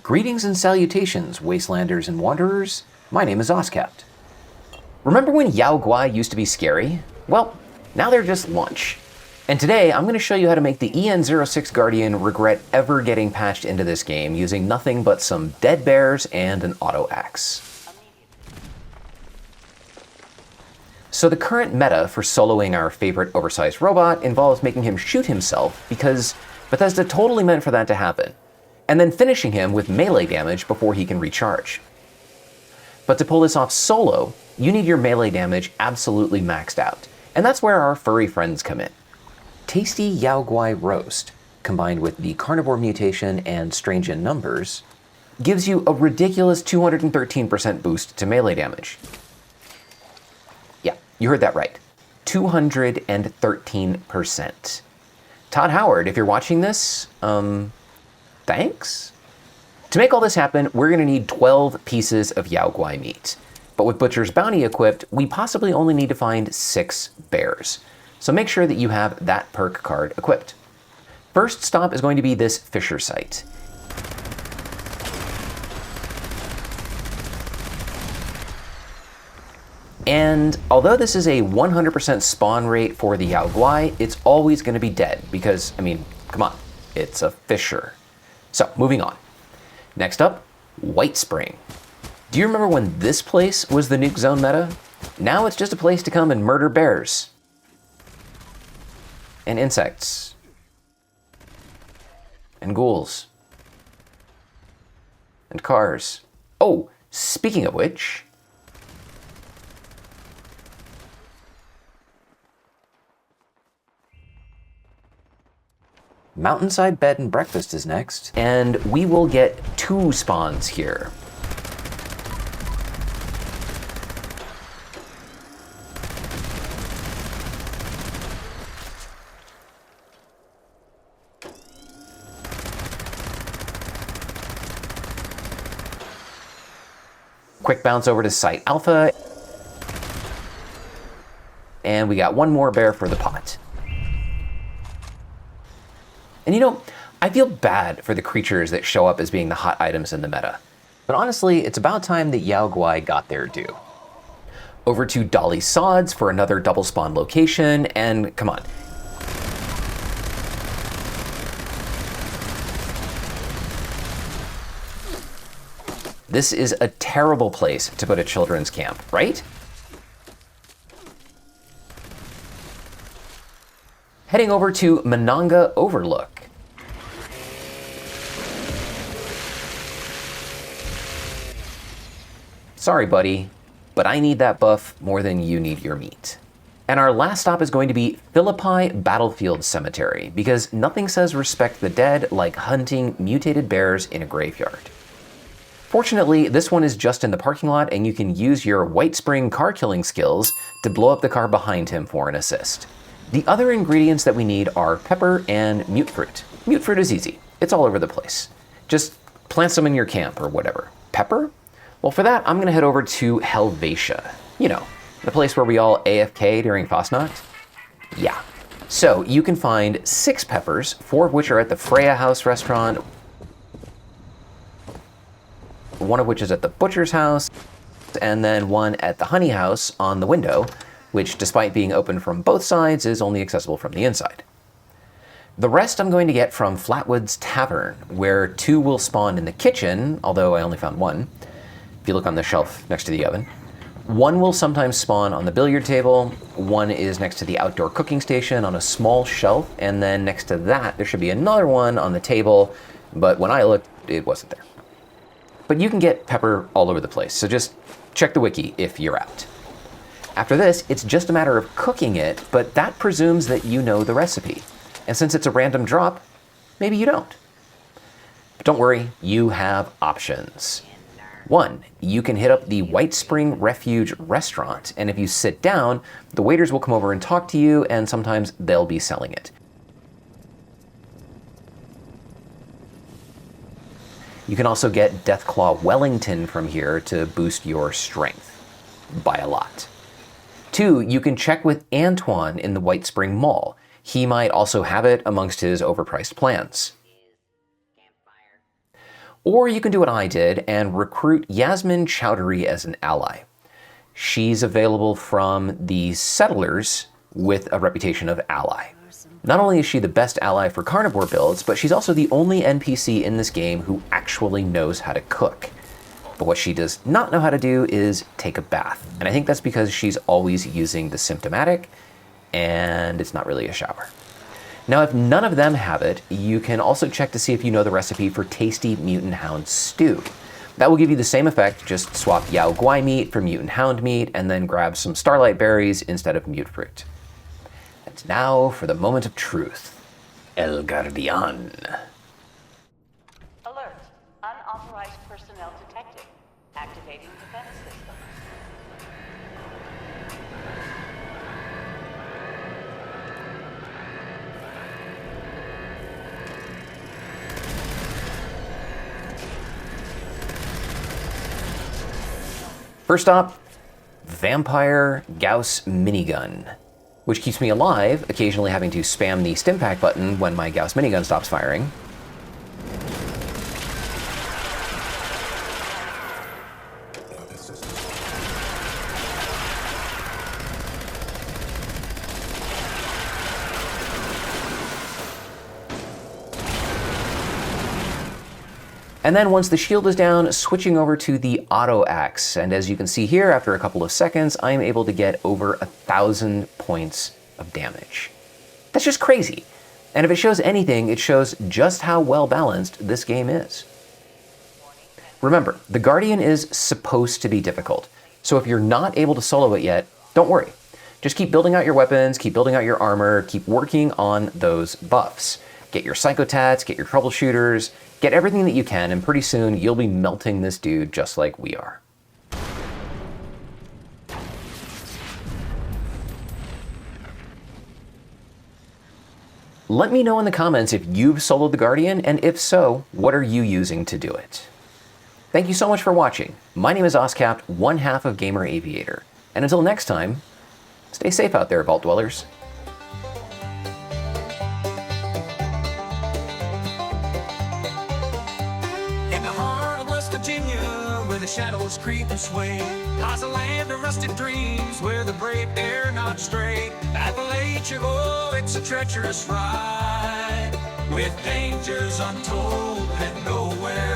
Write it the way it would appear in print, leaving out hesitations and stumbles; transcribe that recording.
Greetings and salutations, wastelanders and wanderers. My name is Oscapt. Remember when Yao Guai used to be scary? Well, now they're just lunch. And today I'm going to show you how to make the EN06 Guardian regret ever getting patched into this game using nothing but some dead bears and an auto axe. So the current meta for soloing our favorite oversized robot involves making him shoot himself because Bethesda totally meant for that to happen, and then finishing him with melee damage before he can recharge. But to pull this off solo, you need your melee damage absolutely maxed out, and that's where our furry friends come in. Tasty Yao Guai roast, combined with the carnivore mutation and strange in numbers, gives you a ridiculous 213% boost to melee damage. Yeah, you heard that right. 213%. Todd Howard, if you're watching this, thanks? To make all this happen, we're going to need 12 pieces of Yao Guai meat. But with Butcher's Bounty equipped, we possibly only need to find 6 bears. So make sure that you have that perk card equipped. First stop is going to be this Fisher site. And although this is a 100% spawn rate for the Yao Guai, it's always going to be dead because, come on, it's a Fisher. So, moving on. Next up, Whitespring. Do you remember when this place was the nuke zone meta? Now it's just a place to come and murder bears. And insects. And ghouls. And cars. Oh, speaking of which, Mountainside Bed and Breakfast is next, and we will get 2 spawns here. Quick bounce over to Site Alpha, and we got 1 more bear for the pot. And you know, I feel bad for the creatures that show up as being the hot items in the meta. But honestly, it's about time that Yao Guai got their due. Over to Dolly Sods for another double spawn location, and come on. This is a terrible place to put a children's camp, right? Heading over to Mananga Overlook. Sorry, buddy, but I need that buff more than you need your meat. And our last stop is going to be Philippi Battlefield Cemetery, because nothing says respect the dead like hunting mutated bears in a graveyard. Fortunately, this one is just in the parking lot, and you can use your Whitespring car killing skills to blow up the car behind him for an assist. The other ingredients that we need are pepper and mutefruit. Mutefruit is easy. It's all over the place. Just plant some in your camp or whatever. Pepper? Well, for that, I'm going to head over to Helvetia. You know, the place where we all AFK during Fastnacht. Yeah. So you can find 6 peppers, 4 of which are at the Freya House restaurant, 1 of which is at the Butcher's House, and then 1 at the Honey House on the window, which, despite being open from both sides, is only accessible from the inside. The rest I'm going to get from Flatwood's Tavern, where 2 will spawn in the kitchen, although I only found 1, if you look on the shelf next to the oven. 1 will sometimes spawn on the billiard table, 1 is next to the outdoor cooking station on a small shelf, and then next to that there should be another one on the table, but when I looked, it wasn't there. But you can get pepper all over the place, so just check the wiki if you're out. After this, it's just a matter of cooking it, but that presumes that you know the recipe. And since it's a random drop, maybe you don't. But don't worry, you have options. 1, you can hit up the Whitespring Refuge restaurant, and if you sit down, the waiters will come over and talk to you, and sometimes they'll be selling it. You can also get Deathclaw Wellington from here to boost your strength by a lot. 2, you can check with Antoine in the Whitespring Mall. He might also have it amongst his overpriced plans. Or you can do what I did and recruit Yasmin Chowdhury as an ally. She's available from the settlers with a reputation of ally. Not only is she the best ally for carnivore builds, but she's also the only NPC in this game who actually knows how to cook. But what she does not know how to do is take a bath. And I think that's because she's always using the symptomatic, and it's not really a shower. Now, if none of them have it, you can also check to see if you know the recipe for tasty mutant hound stew. That will give you the same effect, just swap Yao guai meat for mutant hound meat, and then grab some starlight berries instead of mute fruit. And now for the moment of truth. El Guardian. Alert. Unauthorized personnel detected. Activating defense system. First up, Vampire Gauss Minigun, which keeps me alive, occasionally having to spam the Stimpack button when my Gauss Minigun stops firing. And then once the shield is down, switching over to the auto axe. And as you can see here, after a couple of seconds, I'm able to get over 1,000 points of damage. That's just crazy. And if it shows anything, it shows just how well balanced this game is. Remember, the Guardian is supposed to be difficult. So if you're not able to solo it yet, don't worry. Just keep building out your weapons, keep building out your armor, keep working on those buffs. Get your psychotats, get your troubleshooters, get everything that you can, and pretty soon you'll be melting this dude just like we are. Let me know in the comments if you've soloed the Guardian, and if so, what are you using to do it? Thank you so much for watching. My name is Oscapt, one half of Gamer Aviator. And until next time, stay safe out there, Vault Dwellers. Where the shadows creep and sway, lies a land of rusted dreams where the brave dare not stray. Appalachia, oh, it's a treacherous ride with dangers untold and nowhere